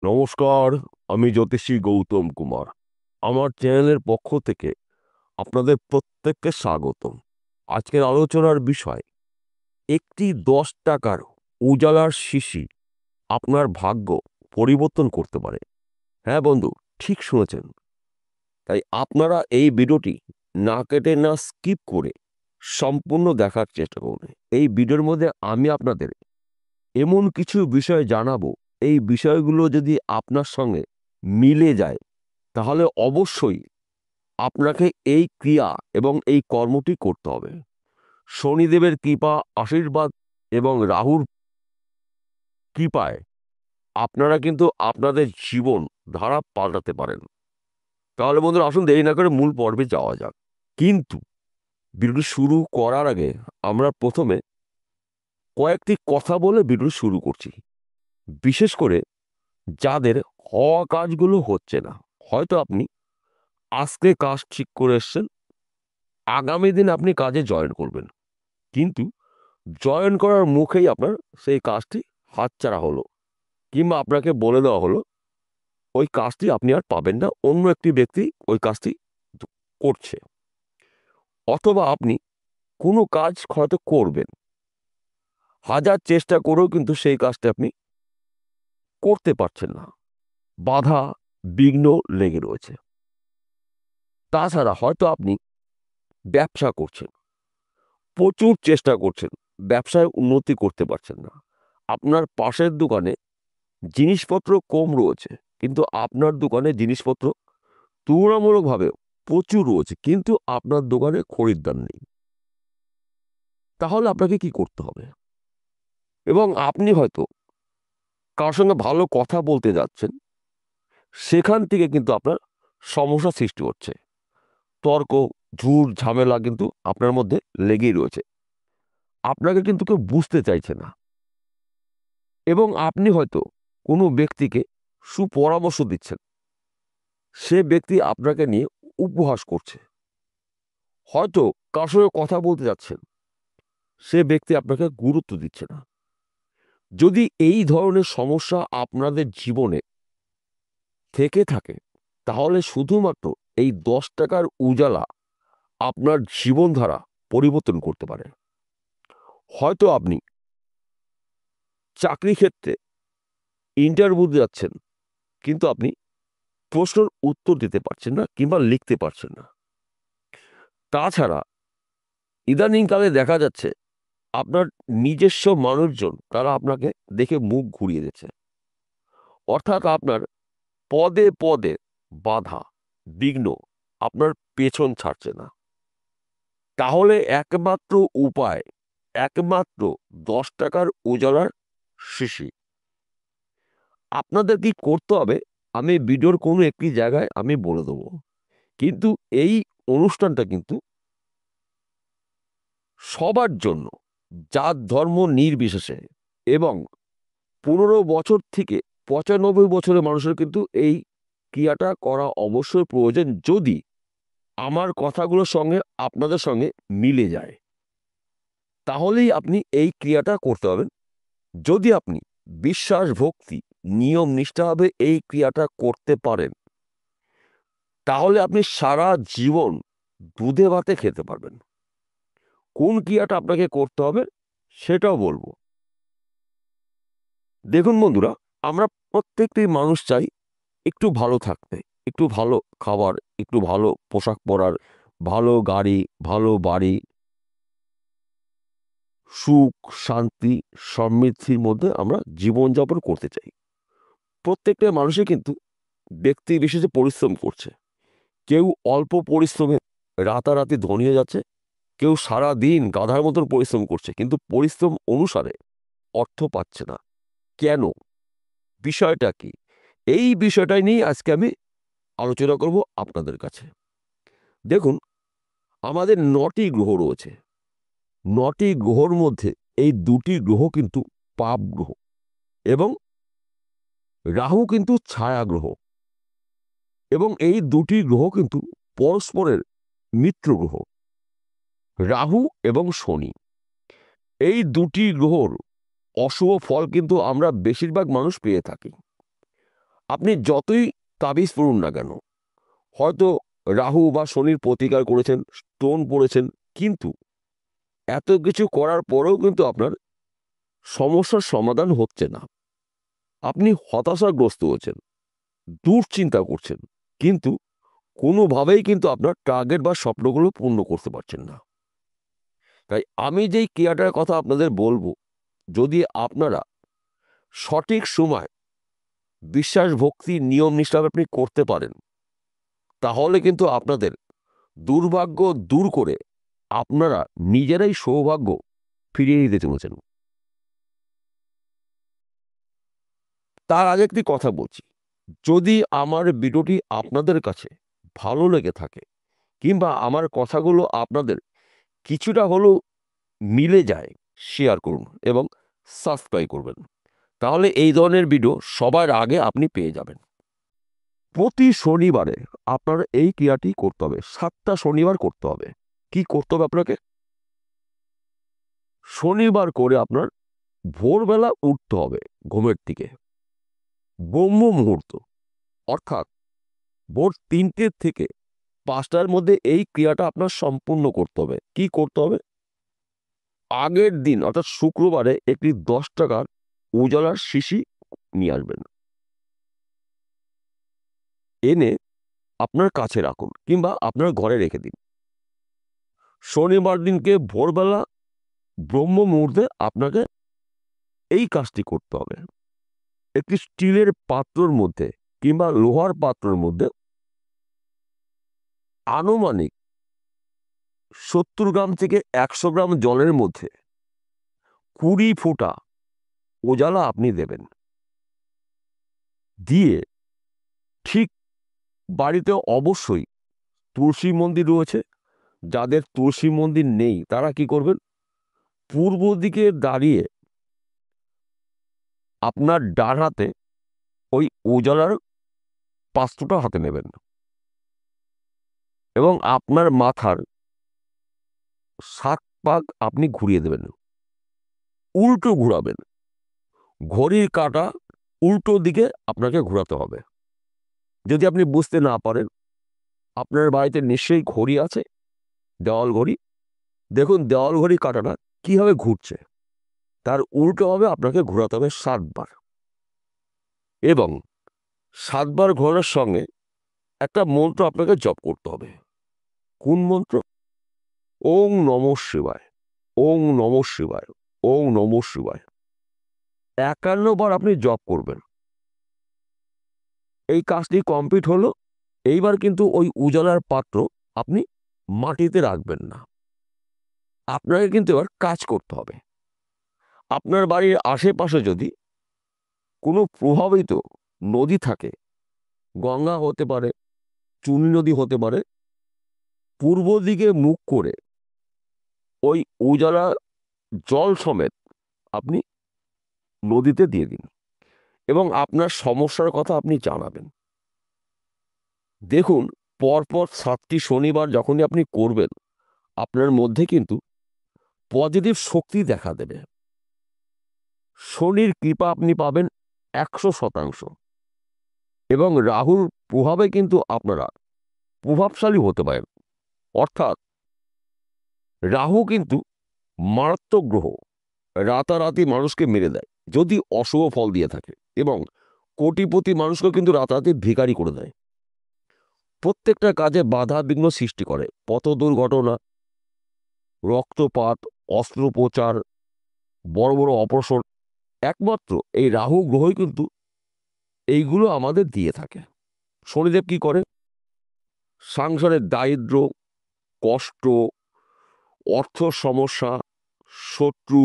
নমস্কার, আমি জ্যোতিষী গৌতম কুমার। আমার চ্যানেলের পক্ষ থেকে আপনাদের প্রত্যেককে স্বাগতম। আজকের আলোচনার বিষয়, একটি ১০ টাকার উজালার শিশি আপনার ভাগ্য পরিবর্তন করতে পারে। হ্যাঁ বন্ধু, ঠিক শুনেছেন। তাই আপনারা এই ভিডিওটি না কেটে, না স্কিপ করে সম্পূর্ণ দেখার চেষ্টা করুন। এই ভিডিওর মধ্যে আমি আপনাদের এমন কিছু বিষয় জানাবো, এই বিষয়গুলো যদি আপনার সঙ্গে মিলে যায় তাহলে অবশ্যই আপনাকে এই ক্রিয়া এবং এই কর্মটি করতে হবে। শনিদেবের কৃপা, আশীর্বাদ এবং রাহুর কৃপায় আপনারা কিন্তু আপনাদের জীবন ধারা পাল্টাতে পারেন। তাহলে বন্ধুরা, আসুন দেরি না করে মূল পর্বে যাওয়া যাক। কিন্তু ভিডিওটি শুরু করার আগে আমরা প্রথমে কয়েকটি কথা বলে ভিডিও শুরু করছি। বিশেষ করে যাদের হওয়া কাজগুলো হচ্ছে না, হয়তো আপনি আজকে কাজ ঠিক করে এসছেন, আগামী দিন আপনি কাজে জয়েন করবেন, কিন্তু জয়েন করার মুখেই আপনার সেই কাজটি হাতছাড়া হলো, কিংবা আপনাকে বলে দেওয়া হলো ওই কাজটি আপনি আর পাবেন না, অন্য একটি ব্যক্তি ওই কাজটি করছে। অথবা আপনি কোনো কাজ হয়তো করবেন, হাজার চেষ্টা করেও কিন্তু সেই কাজটা আপনি করতে পারছেন না, বাধা বিঘ্ন লেগে রয়েছে। তাছাড়া হয়তো আপনি ব্যবসা করছেন, প্রচুর চেষ্টা করছেন, ব্যবসায় উন্নতি করতে পারছেন না। আপনার পাশের দোকানে জিনিসপত্র কম রয়েছে, কিন্তু আপনার দোকানে জিনিসপত্র তুলনামূলকভাবে প্রচুর রয়েছে, কিন্তু আপনার দোকানে খরিদ্দার নেই। তাহলে আপনাকে কি করতে হবে? এবং আপনি হয়তো কার সঙ্গে ভালো কথা বলতে যাচ্ছেন, সেখান থেকে কিন্তু আপনার সমস্যা সৃষ্টি হচ্ছে। তর্ক, ঝুট ঝামেলা কিন্তু আপনার মধ্যে লেগেই রয়েছে। আপনাকে কিন্তু কেউ বুঝতে চাইছে না। এবং আপনি হয়তো কোনো ব্যক্তিকে সুপরামর্শ দিচ্ছেন, সে ব্যক্তি আপনাকে নিয়ে উপহাস করছে। হয়তো কার সঙ্গে কথা বলতে যাচ্ছেন, সে ব্যক্তি আপনাকে গুরুত্ব দিচ্ছে না। যদি এই ধরনের সমস্যা আপনাদের জীবনে থেকে থাকে, তাহলে শুধুমাত্র এই ১০ টাকার উজালা আপনার জীবনধারা পরিবর্তন করতে পারে। হয়তো আপনি চাকরি ক্ষেত্রে ইন্টারভিউ যাচ্ছেন, কিন্তু আপনি প্রশ্নের উত্তর দিতে পারছেন না কিংবা লিখতে পারছেন না। তাছাড়া ইদানিংকালে দেখা যাচ্ছে আপনার নিজস্ব মানুষজন তারা আপনাকে দেখে মুখ ঘুরিয়ে দিচ্ছে। অর্থাৎ আপনার পদে পদে বাধা বিঘ্ন আপনার পেছন ছাড়ছে না। তাহলে একমাত্র উপায়, একমাত্র ১০ টাকার উজালার শিশি। আপনাদের কি করতে হবে আমি ভিডিওর কোনো একটি জায়গায় আমি বলে দেবো, কিন্তু এই অনুষ্ঠানটা কিন্তু সবার জন্য, জাত ধর্ম নির্বিশেষে, এবং ১৫ বছর থেকে ৯৫ বছরের মানুষের কিন্তু এই ক্রিয়াটা করা অবশ্যই প্রয়োজন, যদি আমার কথাগুলোর সঙ্গে আপনাদের সঙ্গে মিলে যায়। তাহলেই আপনি এই ক্রিয়াটা করতে পারবেন। যদি আপনি বিশ্বাস, ভক্তি, নিয়ম নিষ্ঠাভাবে এই ক্রিয়াটা করতে পারেন, তাহলে আপনি সারা জীবন দুধে ভাতে খেতে পারবেন। কোন ক্রিয়াটা আপনাকে করতে হবে সেটাও বলবো। দেখুন বন্ধুরা, আমরা প্রত্যেকটি মানুষ চাই একটু ভালো থাকতে, একটু ভালো খাবার, একটু ভালো পোশাক পরার, ভালো গাড়ি, ভালো বাড়ি, সুখ, শান্তি, সমৃদ্ধির মধ্যে আমরা জীবনযাপন করতে চাই। প্রত্যেকটা মানুষই কিন্তু ব্যক্তি বিশেষে পরিশ্রম করছে। কেউ অল্প পরিশ্রমে রাতারাতি ধনী হয়ে যাচ্ছে, কেউ সারাদিন গাধার মতন পরিশ্রম করছে, কিন্তু পরিশ্রম অনুসারে অর্থ পাচ্ছে না। কেন? বিষয়টা কি? এই বিষয়টাই নিয়ে আজকে আমি আলোচনা করব আপনাদের কাছে। দেখুন, আমাদের ৯টি গ্রহ রয়েছে। ৯টি গ্রহর মধ্যে এই ২টি গ্রহ কিন্তু পাপ গ্রহ, এবং রাহু কিন্তু ছায়া গ্রহ, এবং এই ২টি গ্রহ কিন্তু পরস্পরের মিত্র গ্রহ, রাহু এবং শনি। এই ২টি গ্রহর অশুভ ফল কিন্তু আমরা বেশিরভাগ মানুষ পেয়ে থাকি। আপনি যতই তাবিজ পড়ুন না কেন, হয়তো রাহু বা শনির প্রতিকার করেছেন, স্টোন পড়েছেন, কিন্তু এত কিছু করার পরেও কিন্তু আপনার সমস্যার সমাধান হচ্ছে না। আপনি হতাশাগ্রস্ত হচ্ছেন, দুশ্চিন্তা করছেন, কিন্তু কোনোভাবেই কিন্তু আপনার টার্গেট বা স্বপ্নগুলো পূর্ণ করতে পারছেন না। তাই আমি যেই ক্রিয়াটার কথা আপনাদের বলবো, যদি আপনারা সঠিক সময় বিশ্বাস, ভক্তি, নিয়ম নিষ্ঠাভাবে আপনি করতে পারেন, তাহলে কিন্তু আপনাদের দুর্ভাগ্য দূর করে আপনারা নিজেরাই সৌভাগ্য ফিরিয়ে নিতে চলেছেন। তার আগে একটি কথা বলছি, যদি আমার ভিডিওটি আপনাদের কাছে ভালো লেগে থাকে, কিংবা আমার কথাগুলো আপনাদের কিছুটা হলেও মিলে যায়, শেয়ার করুন এবং সাবস্ক্রাইব করবেন। তাহলে এই ধরনের ভিডিও সবার আগে আপনি পেয়ে যাবেন। প্রতি শনিবারে আপনার এই ক্রিয়াটি করতে হবে। 7টা শনিবার করতে হবে। কি করতে হবে আপনাকে? শনিবার করে আপনার ভোরবেলা উঠতে হবে ঘুমের থেকে, ব্রহ্ম মুহূর্ত, অর্থাৎ ভোর 3টে থেকে 5টার মধ্যে এই ক্রিয়াটা আপনার সম্পূর্ণ করতে হবে। কি করতে হবে? আগের দিন অর্থাৎ শুক্রবারে একটি 10 টাকার উজালার শিশি নিয়ে আসবেন, এনে আপনার কাছে রাখুন কিংবা আপনার ঘরে রেখে দিন। শনিবার দিনকে ভোরবেলা ব্রহ্ম মুহূর্তে আপনাকে এই কাজটি করতে হবে। একটি স্টিলের পাত্রর মধ্যে কিংবা লোহার পাত্রের মধ্যে আনুমানিক 70 গ্রাম থেকে 100 গ্রাম জলের মধ্যে 20 ফোঁটা উজালা আপনি দেবেন। দিয়ে ঠিক বাড়িতে অবশ্যই তুলসী মন্দির রয়েছে, যাদের তুলসী মন্দির নেই তারা কি করবেন, পূর্ব দিকে দাঁড়িয়ে আপনার ডান হাতে ওই উজালার পাত্রটা হাতে নেবেন এবং আপনার মাথার 7 পাক আপনি ঘুরিয়ে দেবেন, উল্টো ঘুরাবেন। ঘড়ির কাঁটা উল্টো দিকে আপনাকে ঘোরাতে হবে। যদি আপনি বুঝতে না পারেন, আপনার বাড়িতে নিশ্চয়ই ঘড়ি আছে, দেওয়াল ঘড়ি। দেখুন দেওয়াল ঘড়ির কাঁটাটা কিভাবে ঘুরছে, তার উল্টোভাবে আপনাকে ঘোরাতে হবে 7 বার, এবং 7 বার ঘোরানোর সঙ্গে একটা মন্ত্র আপনাকে জপ করতে হবে। কোন মন্ত্র? ওং নমঃ শিবায়, ওং নমঃ শিবায়, ওং নমঃ শিবায়। 51 বার আপনি জপ করবেন। এই কাজটি কমপ্লিট হলো। এইবার কিন্তু ওই উজালার পাত্র আপনি মাটিতে রাখবেন না, আপনাকে কিন্তু এবার কাজ করতে হবে। আপনার বাড়ির আশেপাশে যদি কোনো প্রভাবিত নদী থাকে, গঙ্গা হতে পারে, চুনি নদী হতে পারে, পূর্ব দিকে মুখ করে ওই উজালা জল সমেত আপনি নদীতে দিয়ে দিন এবং আপনার সমস্যার কথা আপনি জানাবেন। দেখুন, পরপর 7টি শনিবার যখনই আপনি করবেন, আপনার মধ্যে কিন্তু পজিটিভ শক্তি দেখা দেবে। শনির কৃপা আপনি পাবেন 100%, এবং রাহুর প্রভাবে কিন্তু আপনারা প্রভাবশালী হতে পারেন। অর্থাৎ রাহু কিন্তু মারাত্মক গ্রহ, রাতারাতি মানুষকে মেরে দেয় যদি অশুভ ফল দিয়ে থাকে, এবং কোটিপতি মানুষকে কিন্তু রাতারাতি ভিখারি করে দেয়। প্রত্যেকটা কাজে বাধা বিঘ্ন সৃষ্টি করে, পথ দুর্ঘটনা, রক্তপাত, অস্ত্রোপচার, বড় বড় অপারেশন, একমাত্র এই রাহু গ্রহই কিন্তু এইগুলো আমাদের দিয়ে থাকে। শনিদেব কি করে? সংসারের দারিদ্র, কষ্ট, অর্থ সমস্যা, শত্রু,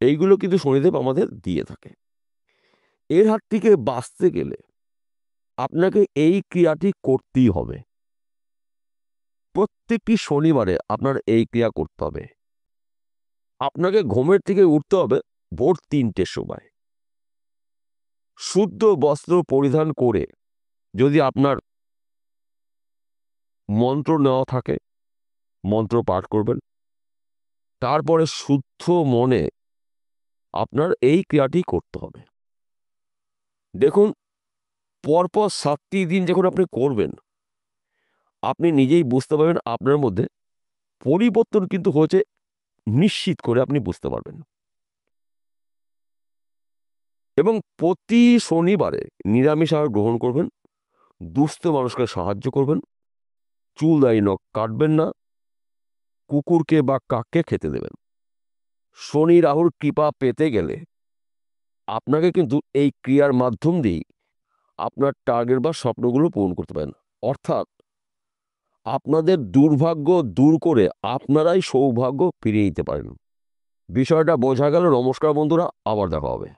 এইগুলো কিন্তু শনিদেব আমাদের দিয়ে থাকে। এর হাত থেকে বাঁচতে গেলে আপনাকে এই ক্রিয়াটি করতেই হবে। প্রত্যেকটি শনিবারে আপনার এই ক্রিয়া করতে হবে। আপনাকে ঘুমের থেকে উঠতে হবে ভোর 3টের সময়, শুদ্ধ বস্ত্র পরিধান করে, যদি আপনার মন্ত্র নেওয়া থাকে মন্ত্র পাঠ করবেন। তারপরে শুদ্ধ মনে আপনার এই ক্রিয়াটি করতে হবে। দেখুন, পরপর 7টি দিন যখন আপনি করবেন, আপনি নিজেই বুঝতে পারবেন আপনার মধ্যে পরিবর্তন কিন্তু হয়েছে, নিশ্চিত করে আপনি বুঝতে পারবেন। এবং প্রতি শনিবারে নিরামিষ আহার গ্রহণ করবেন, দুস্থ মানুষকে সাহায্য করবেন, চুল দাড়ি নখ কাটবেন না, কুকুরকে বা কাককে খেতে দেবেন। শনি রাহুর কৃপা পেতে গেলে আপনাকে কিন্তু এই ক্রিয়ার মাধ্যম দিয়েই আপনার টার্গেট বা স্বপ্নগুলো পূরণ করতে পারেন। অর্থাৎ আপনাদের দুর্ভাগ্য দূর করে আপনারাই সৌভাগ্য ফিরিয়ে নিতে পারেন। বিষয়টা বোঝা গেল? নমস্কার বন্ধুরা, আবার দেখা হবে।